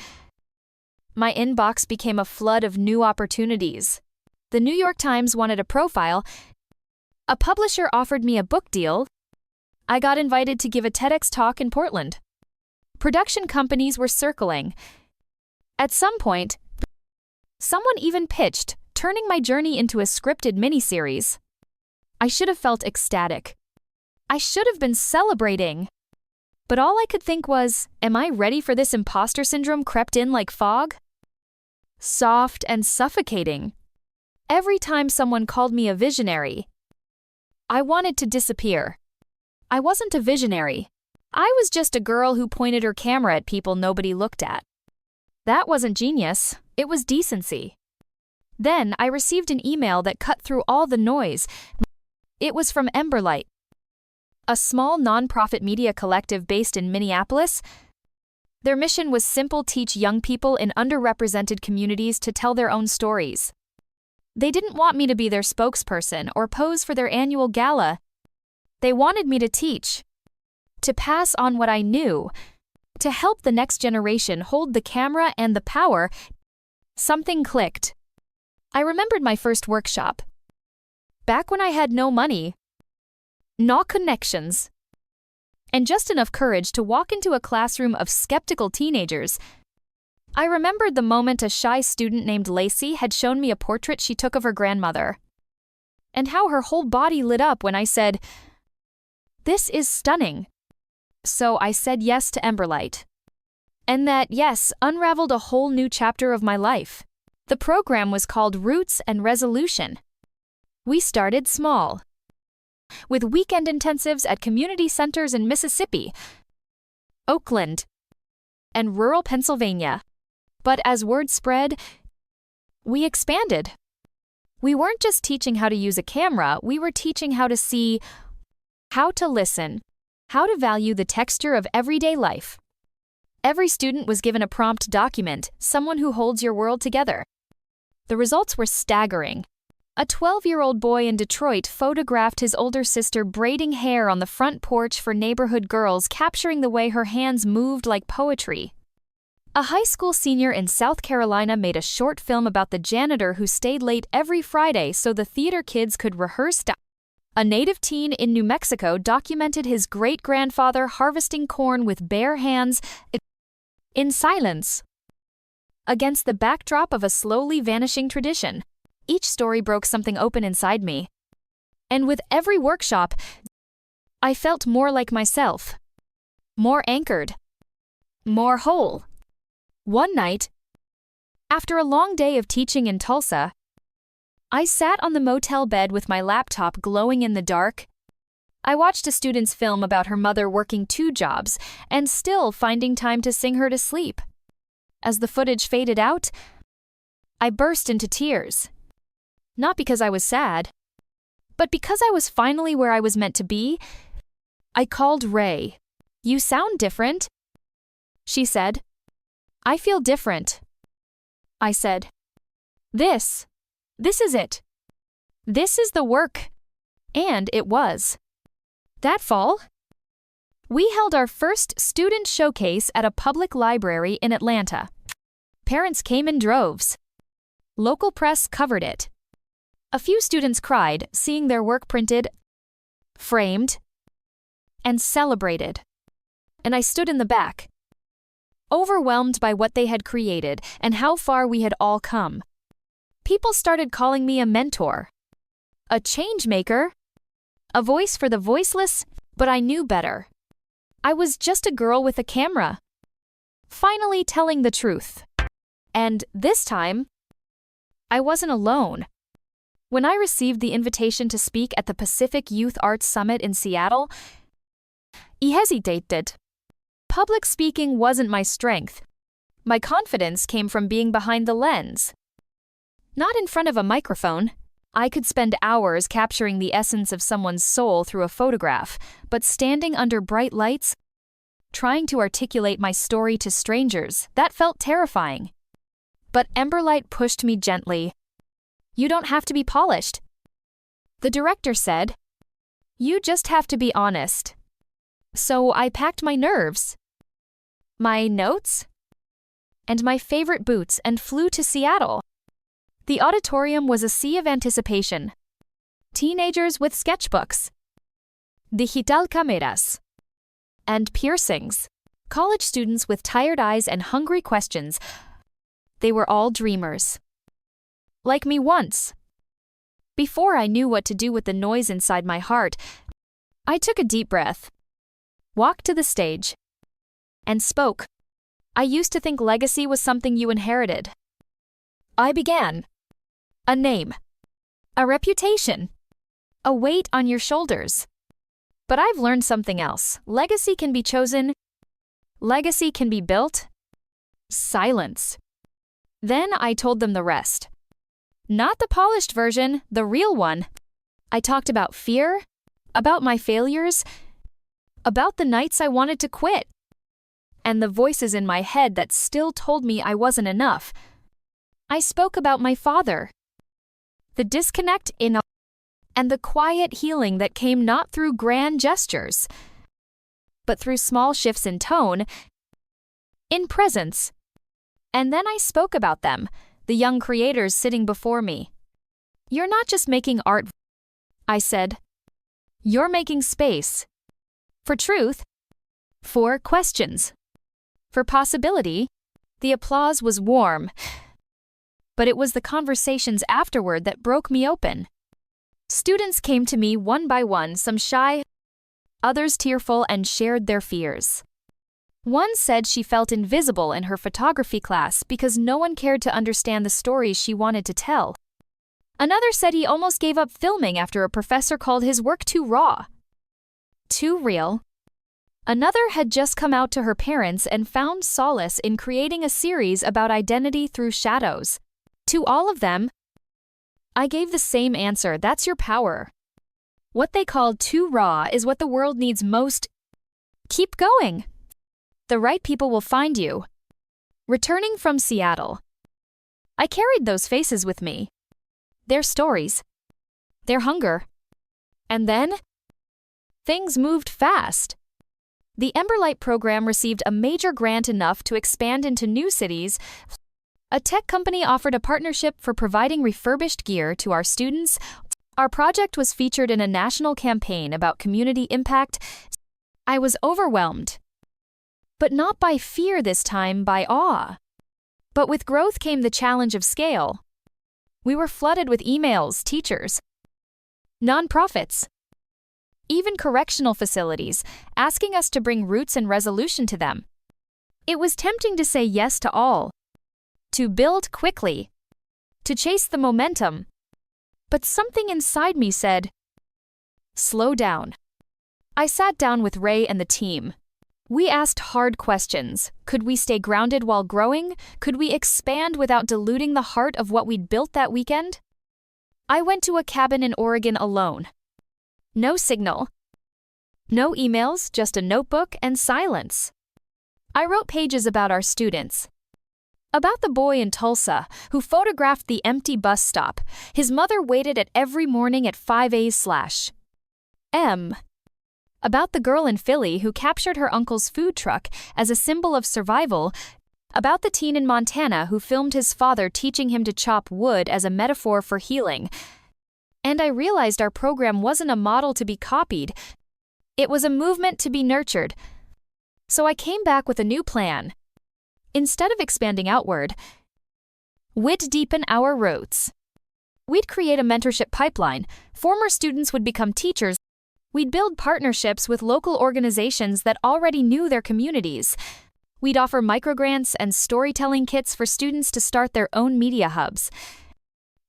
my inbox became a flood of new opportunities. The New York Times wanted a profile. A publisher offered me a book deal. I got invited to give a TEDx talk in Portland. Production companies were circling. At some point, someone even pitched, turning my journey into a scripted miniseries. I should have felt ecstatic. I should have been celebrating. But all I could think was, am I ready for this? Imposter syndrome crept in like fog? Soft and suffocating. Every time someone called me a visionary, I wanted to disappear. I wasn't a visionary. I was just a girl who pointed her camera at people nobody looked at. That wasn't genius, it was decency. Then I received an email that cut through all the noise. It was from Emberlight, a small nonprofit media collective based in Minneapolis. Their mission was simple: teach young people in underrepresented communities to tell their own stories. They didn't want me to be their spokesperson or pose for their annual gala. They wanted me to teach, to pass on what I knew, to help the next generation hold the camera and the power. Something clicked. I remembered my first workshop. Back when I had no money, no connections, and just enough courage to walk into a classroom of skeptical teenagers. I remembered the moment a shy student named Lacey had shown me a portrait she took of her grandmother, and how her whole body lit up when I said, "This is stunning." So I said yes to Emberlight. And that yes unraveled a whole new chapter of my life. The program was called Roots and Resolution. We started small, with weekend intensives at community centers in Mississippi, Oakland, and rural Pennsylvania. But as word spread, we expanded. We weren't just teaching how to use a camera, we were teaching how to see, how to listen, how to value the texture of everyday life. Every student was given a prompt document, someone who holds your world together. The results were staggering. A 12-year-old boy in Detroit photographed his older sister braiding hair on the front porch for neighborhood girls, capturing the way her hands moved like poetry. A high school senior in South Carolina made a short film about the janitor who stayed late every Friday so the theater kids could rehearse. A native teen in New Mexico documented his great-grandfather harvesting corn with bare hands in silence, against the backdrop of a slowly vanishing tradition. Each story broke something open inside me. And with every workshop, I felt more like myself, more anchored, more whole. One night, after a long day of teaching in Tulsa, I sat on the motel bed with my laptop glowing in the dark. I watched a student's film about her mother working 2 jobs and still finding time to sing her to sleep. As the footage faded out, I burst into tears. Not because I was sad, but because I was finally where I was meant to be. I called Ray. "You sound different," she said. "I feel different," I said. This is it. This is the work." And it was. That fall, we held our first student showcase at a public library in Atlanta. Parents came in droves. Local press covered it. A few students cried, seeing their work printed, framed, and celebrated. And I stood in the back, overwhelmed by what they had created and how far we had all come. People started calling me a mentor, a change maker, a voice for the voiceless, but I knew better. I was just a girl with a camera, finally telling the truth. And this time, I wasn't alone. When I received the invitation to speak at the Pacific Youth Arts Summit in Seattle, I hesitated. Public speaking wasn't my strength. My confidence came from being behind the lens, not in front of a microphone. I could spend hours capturing the essence of someone's soul through a photograph, but standing under bright lights, trying to articulate my story to strangers, that felt terrifying. But Emberlight pushed me gently. "You don't have to be polished," the director said. "You just have to be honest." So I packed my nerves, my notes, and my favorite boots and flew to Seattle. The auditorium was a sea of anticipation. Teenagers with sketchbooks, digital cameras, and piercings. College students with tired eyes and hungry questions. They were all dreamers. Like me once. Before I knew what to do with the noise inside my heart, I took a deep breath, walked to the stage, and spoke. I used to think legacy was something you inherited. I began. A name, a reputation, a weight on your shoulders. But I've learned something else. Legacy can be chosen. Legacy can be built. Silence. Then I told them the rest. Not the polished version, the real one. I talked about fear, about my failures, about the nights I wanted to quit, and the voices in my head that still told me I wasn't enough. I spoke about my father, the disconnect in and the quiet healing that came not through grand gestures, but through small shifts in tone, in presence. And then I spoke about them, the young creators sitting before me. "You're not just making art," I said. "You're making space for truth, 4 questions. For possibility, the applause was warm, but it was the conversations afterward that broke me open. Students came to me one by one, some shy, others tearful, and shared their fears. One said she felt invisible in her photography class because no one cared to understand the stories she wanted to tell. Another said he almost gave up filming after a professor called his work too raw, too real. Another had just come out to her parents and found solace in creating a series about identity through shadows. To all of them, I gave the same answer: that's your power. What they called too raw is what the world needs most. Keep going. The right people will find you. Returning from Seattle, I carried those faces with me. Their stories. Their hunger. And then, things moved fast. The Emberlight program received a major grant enough to expand into new cities. A tech company offered a partnership for providing refurbished gear to our students. Our project was featured in a national campaign about community impact. I was overwhelmed. But not by fear this time, by awe. But with growth came the challenge of scale. We were flooded with emails, teachers, nonprofits, even correctional facilities, asking us to bring roots and resolution to them. It was tempting to say yes to all, to build quickly, to chase the momentum. But something inside me said, slow down. I sat down with Ray and the team. We asked hard questions. Could we stay grounded while growing? Could we expand without diluting the heart of what we'd built that weekend? I went to a cabin in Oregon alone. No signal. No emails, just a notebook and silence. I wrote pages about our students. About the boy in Tulsa who photographed the empty bus stop. His mother waited at every morning at 5 a.m. About the girl in Philly who captured her uncle's food truck as a symbol of survival. About the teen in Montana who filmed his father teaching him to chop wood as a metaphor for healing. And I realized our program wasn't a model to be copied. It was a movement to be nurtured. So I came back with a new plan. Instead of expanding outward, we'd deepen our roots. We'd create a mentorship pipeline. Former students would become teachers. We'd build partnerships with local organizations that already knew their communities. We'd offer microgrants and storytelling kits for students to start their own media hubs.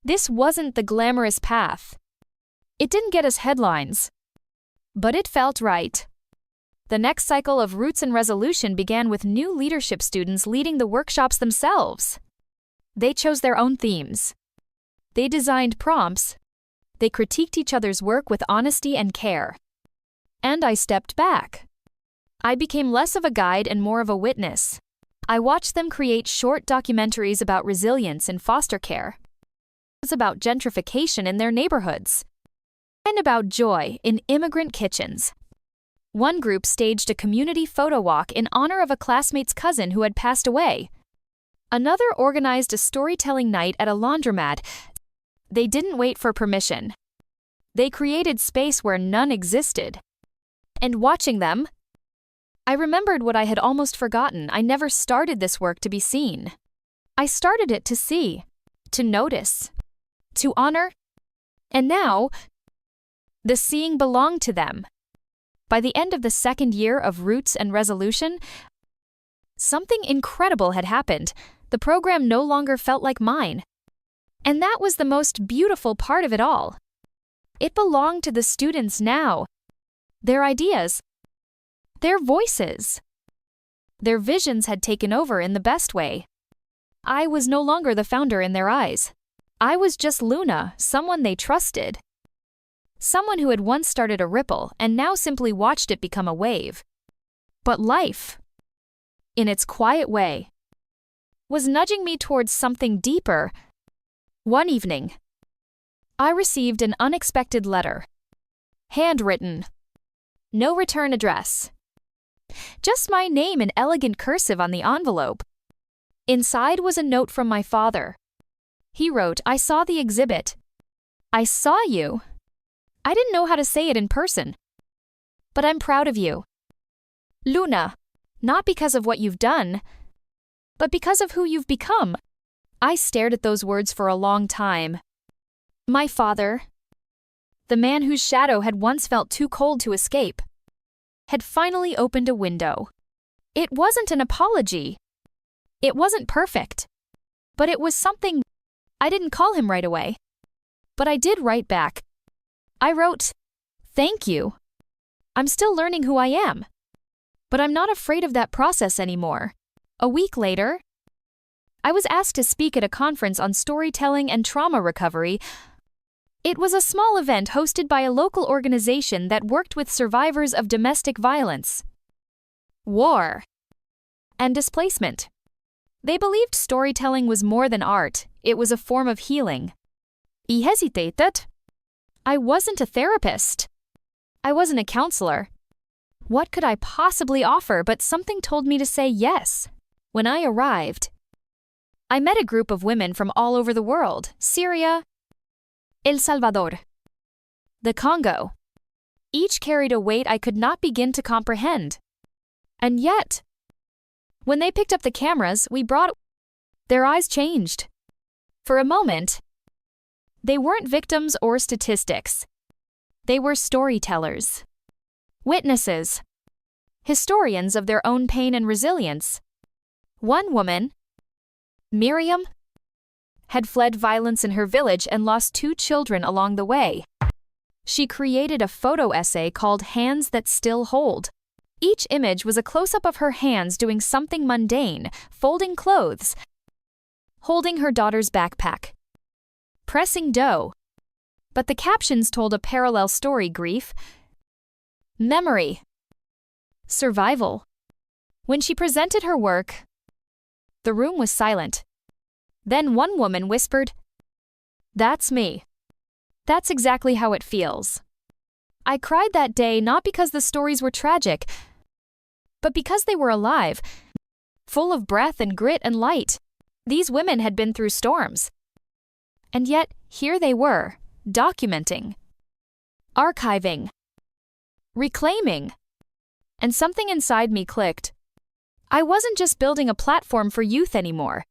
This wasn't the glamorous path. It didn't get us headlines. But it felt right. The next cycle of Roots and Resolution began with new leadership students leading the workshops themselves. They chose their own themes. They designed prompts. They critiqued each other's work with honesty and care. And I stepped back. I became less of a guide and more of a witness. I watched them create short documentaries about resilience in foster care, about gentrification in their neighborhoods, and about joy in immigrant kitchens. One group staged a community photo walk in honor of a classmate's cousin who had passed away. Another organized a storytelling night at a laundromat. They didn't wait for permission. They created space where none existed. And watching them, I remembered what I had almost forgotten. I never started this work to be seen. I started it to see, to notice, to honor. And now, the seeing belonged to them. By the end of the second year of Roots and Resolution, something incredible had happened. The program no longer felt like mine. And that was the most beautiful part of it all. It belonged to the students now. Their ideas, their voices, their visions had taken over in the best way. I was no longer the founder in their eyes. I was just Luna, someone they trusted. Someone who had once started a ripple and now simply watched it become a wave. But life, in its quiet way, was nudging me towards something deeper. One evening, I received an unexpected letter. Handwritten. No return address. Just my name in elegant cursive on the envelope. Inside was a note from my father. He wrote, "I saw the exhibit. I saw you. I didn't know how to say it in person. But I'm proud of you. Luna, not because of what you've done, but because of who you've become. I stared at those words for a long time. My father, the man whose shadow had once felt too cold to escape, had finally opened a window. It wasn't an apology. It wasn't perfect. But it was something. I didn't call him right away. But I did write back. I wrote, "Thank you. I'm still learning who I am. But I'm not afraid of that process anymore." A week later, I was asked to speak at a conference on storytelling and trauma recovery. It was a small event hosted by a local organization that worked with survivors of domestic violence, war, and displacement. They believed storytelling was more than art, it was a form of healing. I hesitated. I wasn't a therapist. I wasn't a counselor. What could I possibly offer, but something told me to say yes. When I arrived, I met a group of women from all over the world: Syria, El Salvador, the Congo. Each carried a weight I could not begin to comprehend. And yet, when they picked up the cameras their eyes changed. For a moment, they weren't victims or statistics. They were storytellers, witnesses, historians of their own pain and resilience. One woman, Miriam, had fled violence in her village and lost 2 children along the way. She created a photo essay called Hands That Still Hold. Each image was a close-up of her hands doing something mundane: folding clothes, holding her daughter's backpack, pressing dough. But the captions told a parallel story: grief, memory, survival. When she presented her work, the room was silent. Then one woman whispered, "That's me. That's exactly how it feels." I cried that day not because the stories were tragic, but because they were alive, full of breath and grit and light. These women had been through storms. And yet, here they were, documenting, archiving, reclaiming. And something inside me clicked. I wasn't just building a platform for youth anymore.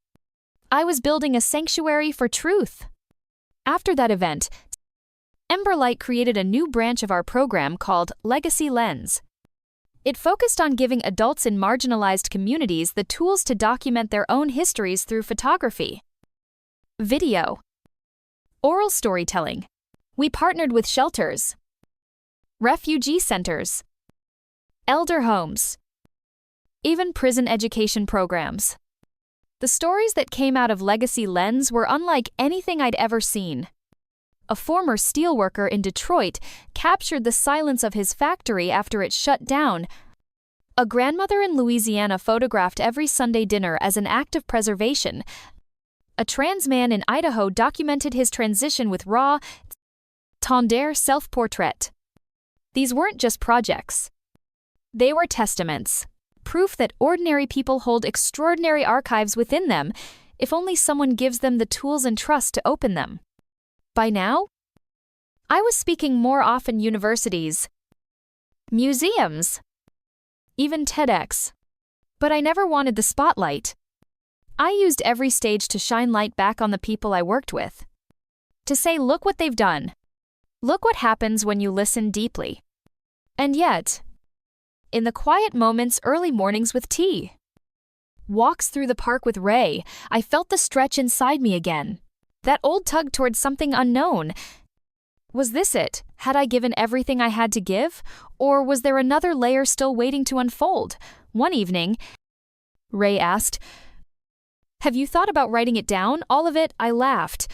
I was building a sanctuary for truth. After that event, Emberlight created a new branch of our program called Legacy Lens. It focused on giving adults in marginalized communities the tools to document their own histories through photography, video, oral storytelling. We partnered with shelters, refugee centers, elder homes, even prison education programs. The stories that came out of Legacy Lens were unlike anything I'd ever seen. A former steelworker in Detroit captured the silence of his factory after it shut down. A grandmother in Louisiana photographed every Sunday dinner as an act of preservation. A trans man in Idaho documented his transition with raw, tender self-portrait. These weren't just projects. They were testaments, proof that ordinary people hold extraordinary archives within them, if only someone gives them the tools and trust to open them. By now, I was speaking more often: universities, museums, even TEDx. But I never wanted the spotlight. I used every stage to shine light back on the people I worked with. To say, look what they've done. Look what happens when you listen deeply. And yet, in the quiet moments, early mornings with tea, walks through the park with Ray, I felt the stretch inside me again. That old tug towards something unknown. Was this it? Had I given everything I had to give? Or was there another layer still waiting to unfold? One evening, Ray asked, "Have you thought about writing it down, all of it?" I laughed.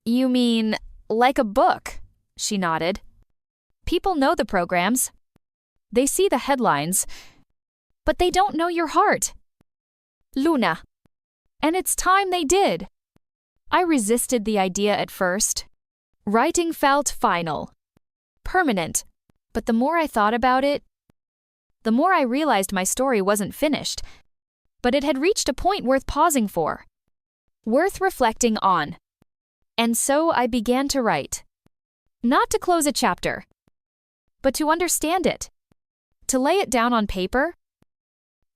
"You mean, like a book?" She nodded. "People know the programs. They see the headlines. But they don't know your heart, Luna. And it's time they did." I resisted the idea at first. Writing felt final, permanent. But the more I thought about it, the more I realized my story wasn't finished. But it had reached a point worth pausing for, worth reflecting on. And so I began to write. Not to close a chapter, but to understand it. To lay it down on paper?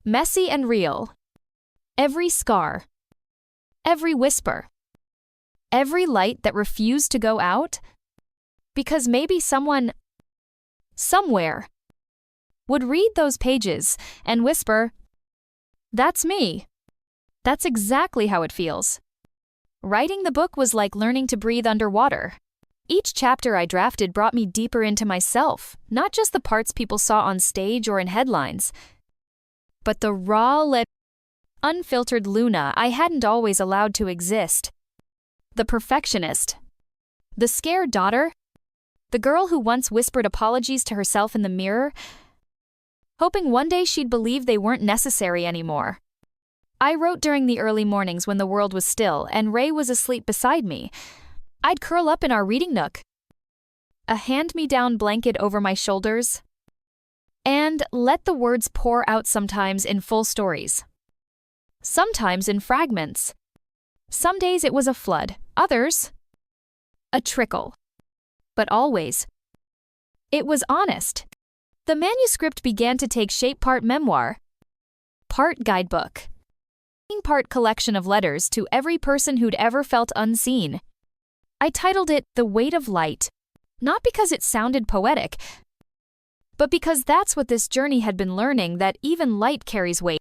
Messy and real. Every scar. Every whisper. Every light that refused to go out? Because maybe someone, somewhere, would read those pages and whisper, "That's me." That's exactly how it feels. Writing the book was like learning to breathe underwater. Each chapter I drafted brought me deeper into myself, not just the parts people saw on stage or in headlines, but the raw, unfiltered Luna I hadn't always allowed to exist. The perfectionist. The scared daughter. The girl who once whispered apologies to herself in the mirror, hoping one day she'd believe they weren't necessary anymore. I wrote during the early mornings when the world was still and Ray was asleep beside me. I'd curl up in our reading nook, a hand-me-down blanket over my shoulders, and let the words pour out, sometimes in full stories, sometimes in fragments. Some days it was a flood, others, a trickle. But always, it was honest. The manuscript began to take shape, part memoir, part guidebook, part collection of letters to every person who'd ever felt unseen. I titled it The Weight of Light, not because it sounded poetic, but because that's what this journey had been learning, that even light carries weight,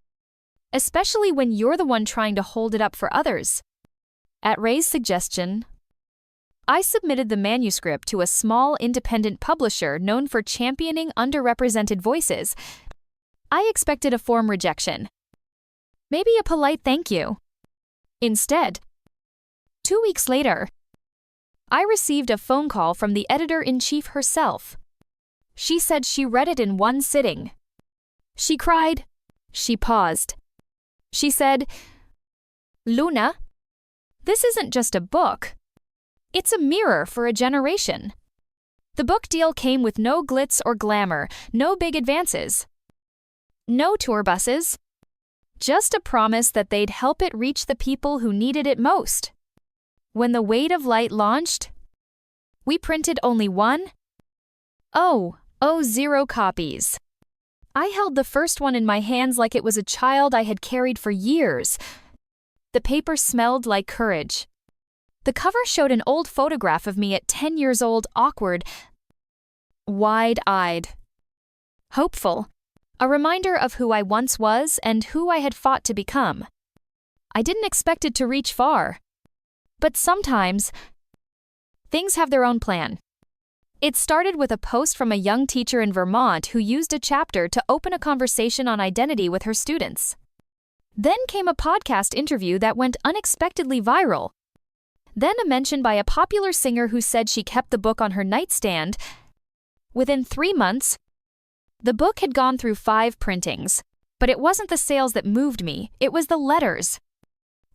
especially when you're the one trying to hold it up for others. At Ray's suggestion, I submitted the manuscript to a small independent publisher known for championing underrepresented voices. I expected a form rejection, maybe a polite thank you. Instead, 2 weeks later, I received a phone call from the editor-in-chief herself. She said she read it in one sitting. She cried. She paused. She said, "Luna, this isn't just a book. It's a mirror for a generation." The book deal came with no glitz or glamour, no big advances, no tour buses, just a promise that they'd help it reach the people who needed it most. When The Weight of Light launched, we printed only 0 copies. I held the first one in my hands like it was a child I had carried for years. The paper smelled like courage. The cover showed an old photograph of me at 10 years old, awkward, wide-eyed, hopeful, a reminder of who I once was and who I had fought to become. I didn't expect it to reach far. But sometimes, things have their own plan. It started with a post from a young teacher in Vermont who used a chapter to open a conversation on identity with her students. Then came a podcast interview that went unexpectedly viral. Then a mention by a popular singer who said she kept the book on her nightstand. Within 3 months, the book had gone through 5 printings. But it wasn't the sales that moved me, it was the letters.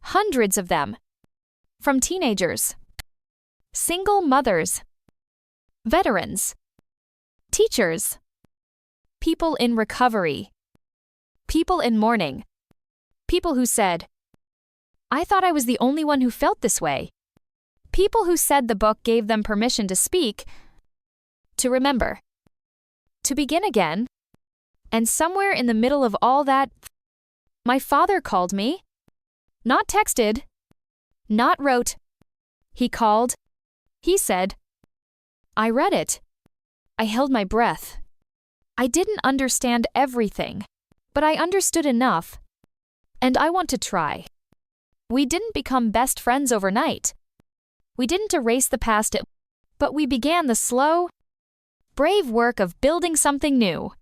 Hundreds of them. From teenagers, single mothers, veterans, teachers, people in recovery, people in mourning, people who said, "I thought I was the only one who felt this way." People who said the book gave them permission to speak, to remember, to begin again. And somewhere in the middle of all that, my father called me. Not texted, not wrote. He called. He said, "I read it." I held my breath. I didn't understand everything, but I understood enough. And I want to try. We didn't become best friends overnight. We didn't erase the past, but we began the slow, brave work of building something new.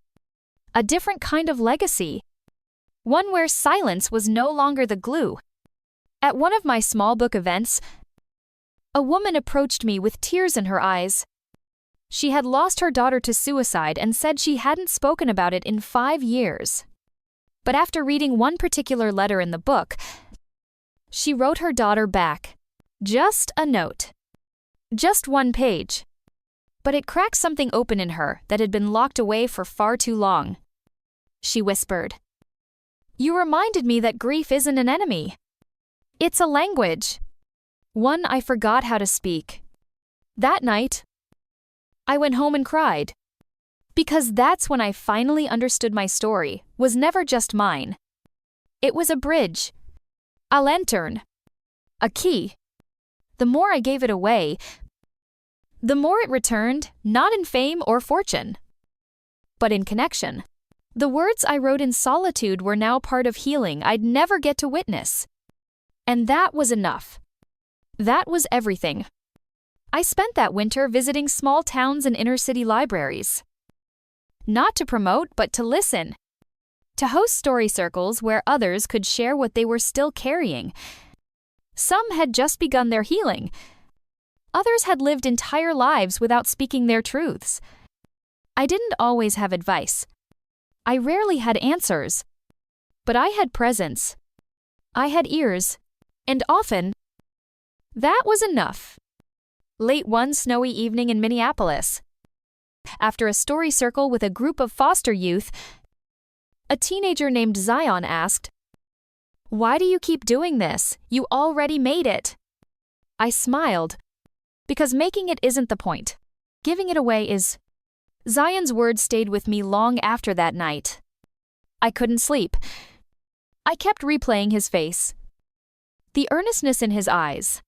A different kind of legacy. One where silence was no longer the glue. At one of my small book events, a woman approached me with tears in her eyes. She had lost her daughter to suicide and said she hadn't spoken about it in 5 years. But after reading one particular letter in the book, she wrote her daughter back. Just a note. Just 1 page. But it cracked something open in her that had been locked away for far too long. She whispered, "You reminded me that grief isn't an enemy. It's a language. One I forgot how to speak." That night, I went home and cried. Because that's when I finally understood my story was never just mine. It was a bridge, a lantern, a key. The more I gave it away, the more it returned, not in fame or fortune, but in connection. The words I wrote in solitude were now part of healing I'd never get to witness. And that was enough. That was everything. I spent that winter visiting small towns and inner-city libraries. Not to promote, but to listen. To host story circles where others could share what they were still carrying. Some had just begun their healing. Others had lived entire lives without speaking their truths. I didn't always have advice. I rarely had answers. But I had presence. I had ears. And often, that was enough. Late one snowy evening in Minneapolis. After a story circle with a group of foster youth, a teenager named Zion asked, "Why do you keep doing this? You already made it." I smiled. Because making it isn't the point. Giving it away is. Zion's words stayed with me long after that night. I couldn't sleep. I kept replaying his face. The earnestness in his eyes.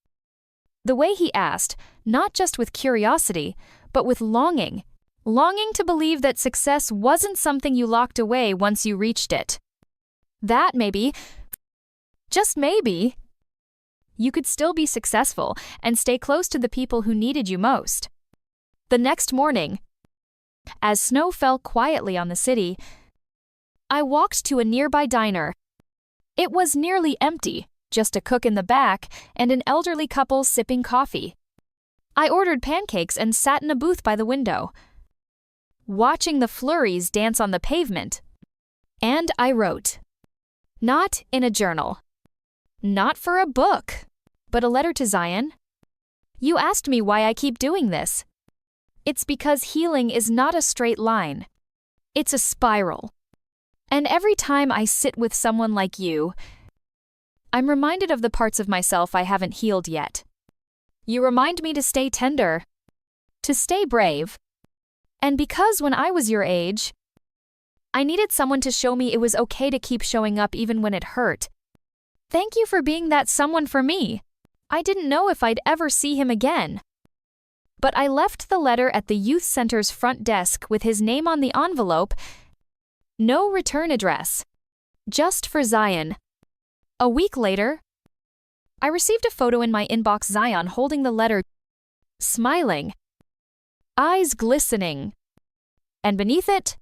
The way he asked, not just with curiosity, but with longing. Longing to believe that success wasn't something you locked away once you reached it. That maybe, just maybe, you could still be successful and stay close to the people who needed you most. The next morning, as snow fell quietly on the city, I walked to a nearby diner. It was nearly empty, just a cook in the back and an elderly couple sipping coffee. I ordered pancakes and sat in a booth by the window, watching the flurries dance on the pavement. And I wrote. Not in a journal. Not for a book, but a letter to Zion. You asked me why I keep doing this. It's because healing is not a straight line. It's a spiral. And every time I sit with someone like you, I'm reminded of the parts of myself I haven't healed yet. You remind me to stay tender, to stay brave. And because when I was your age, I needed someone to show me it was okay to keep showing up even when it hurt. Thank you for being that someone for me. I didn't know if I'd ever see him again. But I left the letter at the youth center's front desk with his name on the envelope. No return address. Just for Zion. A week later, I received a photo in my inbox, Zion holding the letter, smiling, eyes glistening. And beneath it,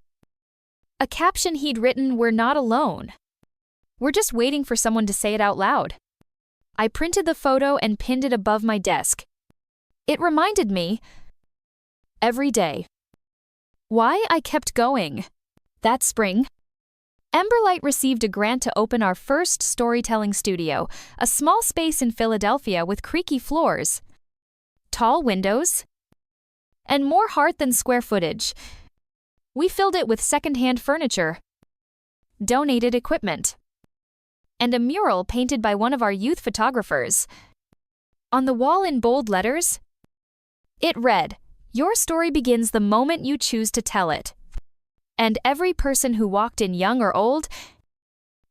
a caption he'd written, "We're not alone. We're just waiting for someone to say it out loud." I printed the photo and pinned it above my desk. It reminded me, every day, why I kept going. That spring, Emberlight received a grant to open our first storytelling studio, a small space in Philadelphia with creaky floors, tall windows, and more heart than square footage. We filled it with secondhand furniture, donated equipment, and a mural painted by one of our youth photographers. On the wall in bold letters, it read, "Your story begins the moment you choose to tell it." And every person who walked in, young or old,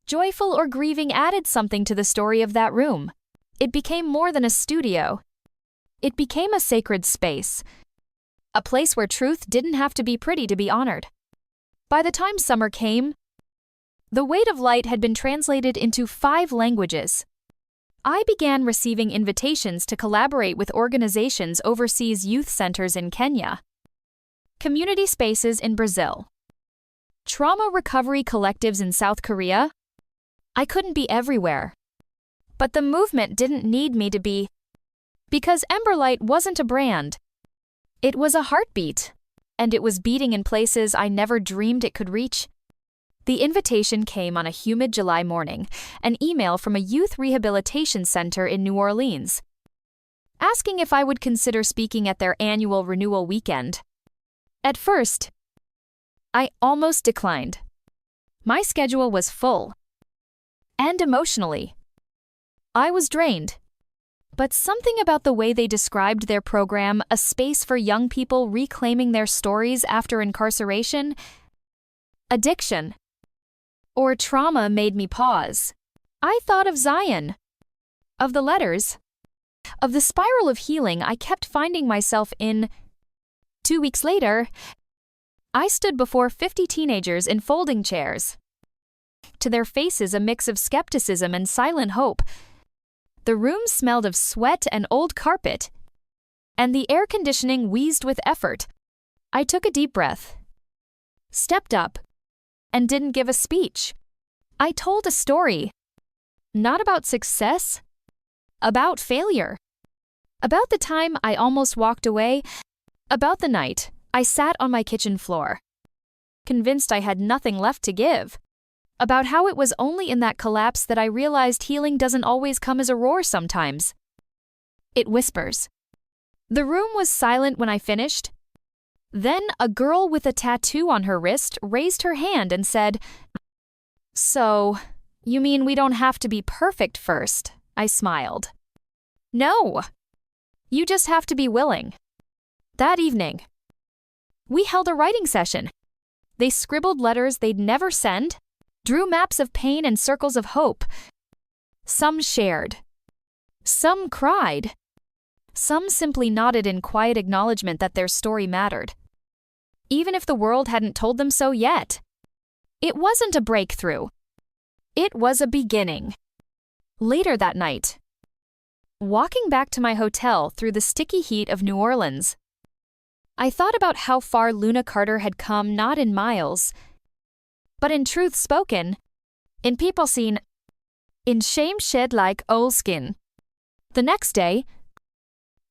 joyful or grieving, added something to the story of that room. It became more than a studio. It became a sacred space. A place where truth didn't have to be pretty to be honored. By the time summer came, The Weight of Light had been translated into 5 languages. I began receiving invitations to collaborate with organizations overseas, youth centers in Kenya, community spaces in Brazil, trauma recovery collectives in South Korea. I couldn't be everywhere. But the movement didn't need me to be. Because Emberlight wasn't a brand. It was a heartbeat. And it was beating in places I never dreamed it could reach. The invitation came on a humid July morning, an email from a youth rehabilitation center in New Orleans, asking if I would consider speaking at their annual renewal weekend. At first, I almost declined. My schedule was full. And emotionally, I was drained. But something about the way they described their program, a space for young people reclaiming their stories after incarceration, addiction, or trauma made me pause. I thought of Zion, of the letters, of the spiral of healing I kept finding myself in. 2 weeks later, I stood before 50 teenagers in folding chairs. To their faces a mix of skepticism and silent hope. The room smelled of sweat and old carpet, and the air conditioning wheezed with effort. I took a deep breath, stepped up, and didn't give a speech. I told a story, not about success, about failure, about the time I almost walked away, about the night I sat on my kitchen floor, convinced I had nothing left to give, about how it was only in that collapse that I realized healing doesn't always come as a roar sometimes. It whispers. The room was silent when I finished. Then a girl with a tattoo on her wrist raised her hand and said, "So, you mean we don't have to be perfect first?" I smiled. "No. You just have to be willing." That evening, we held a writing session. They scribbled letters they'd never send, drew maps of pain and circles of hope. Some shared. Some cried. Some simply nodded in quiet acknowledgement that their story mattered, even if the world hadn't told them so yet. It wasn't a breakthrough. It was a beginning. Later that night, walking back to my hotel through the sticky heat of New Orleans, I thought about how far Luna Carter had come, not in miles, but in truth spoken, in people seen, in shame shed like old skin. The next day,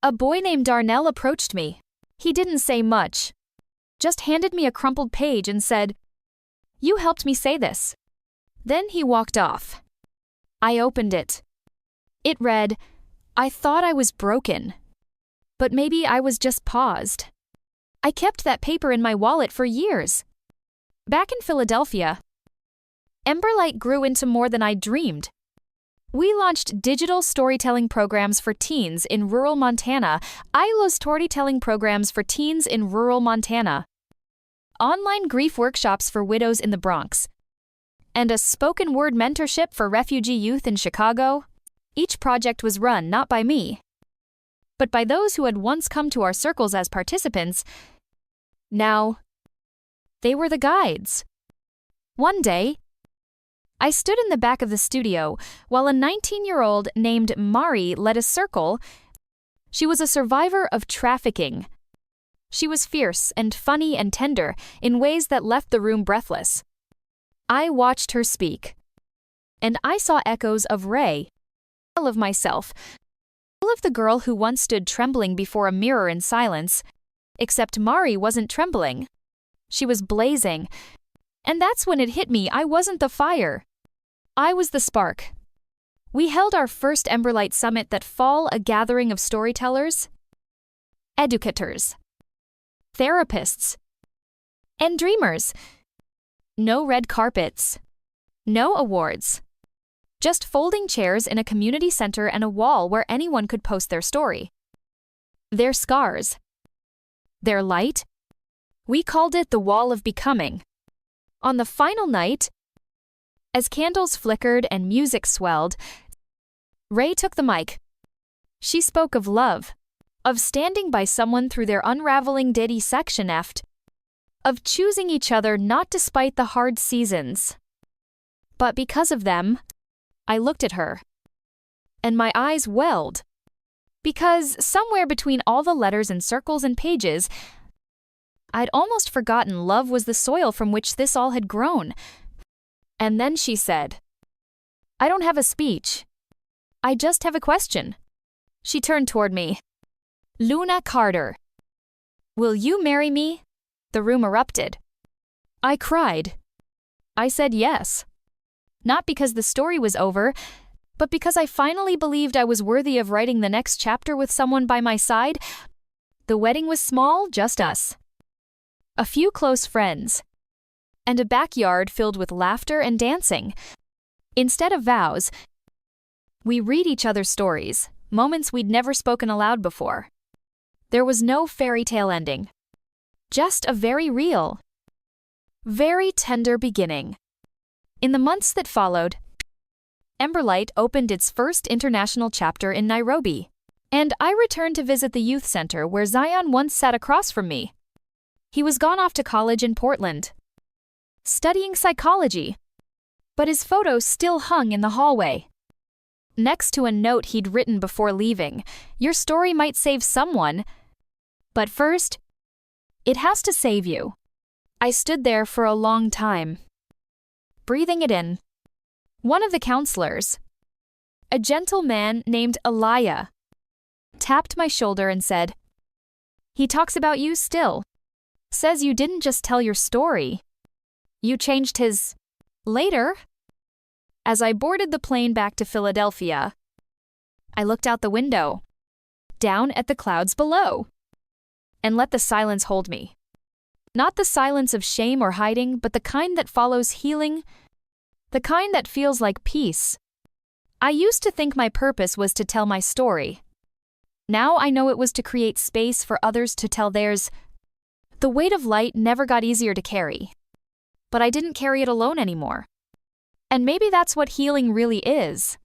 a boy named Darnell approached me. He didn't say much, just handed me a crumpled page and said, "You helped me say this." Then he walked off. I opened it. It read, "I thought I was broken, but maybe I was just paused." I kept that paper in my wallet for years. Back in Philadelphia, Emberlight grew into more than I dreamed. We launched digital storytelling programs for teens in rural Montana, ILO storytelling programs for teens in rural Montana, online grief workshops for widows in the Bronx, and a spoken word mentorship for refugee youth in Chicago. Each project was run not by me, but by those who had once come to our circles as participants. Now, they were the guides. One day, I stood in the back of the studio while a 19-year-old named Mari led a circle. She was a survivor of trafficking. She was fierce and funny and tender in ways that left the room breathless. I watched her speak, and I saw echoes of Ray, of myself, of the girl who once stood trembling before a mirror in silence, except Mari wasn't trembling. She was blazing, and that's when it hit me I wasn't the fire. I was the spark. We held our first Emberlight Summit that fall, a gathering of storytellers, educators, therapists, and dreamers. No red carpets, no awards. Just folding chairs in a community center and a wall where anyone could post their story, their scars, their light. We called it the Wall of Becoming. On the final night, as candles flickered and music swelled, Ray took the mic. She spoke of love, of standing by someone through their unraveling dissection, of choosing each other not despite the hard seasons, but because of them. I looked at her, and my eyes welled, because somewhere between all the letters and circles and pages, I'd almost forgotten love was the soil from which this all had grown. And then she said, "I don't have a speech. I just have a question." She turned toward me. "Luna Carter, will you marry me?" The room erupted. I cried. I said yes. Not because the story was over, but because I finally believed I was worthy of writing the next chapter with someone by my side. The wedding was small, just us, a few close friends, and a backyard filled with laughter and dancing. Instead of vows, we read each other's stories, moments we'd never spoken aloud before. There was no fairy tale ending. Just a very real, very tender beginning. In the months that followed, Emberlight opened its first international chapter in Nairobi, and I returned to visit the youth center where Zion once sat across from me. He was gone off to college in Portland, studying psychology, but his photo still hung in the hallway, next to a note he'd written before leaving. Your story might save someone, but first, it has to save you. I stood there for a long time, breathing it in. One of the counselors, a gentle man named Elia, tapped my shoulder and said, "He talks about you still. Says you didn't just tell your story. You changed his..." Later, as I boarded the plane back to Philadelphia, I looked out the window, down at the clouds below, and let the silence hold me. Not the silence of shame or hiding, but the kind that follows healing, the kind that feels like peace. I used to think my purpose was to tell my story. Now I know it was to create space for others to tell theirs. The weight of light never got easier to carry, but I didn't carry it alone anymore. And maybe that's what healing really is.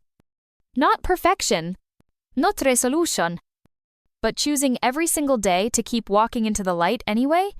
Not perfection, not resolution, but choosing every single day to keep walking into the light anyway.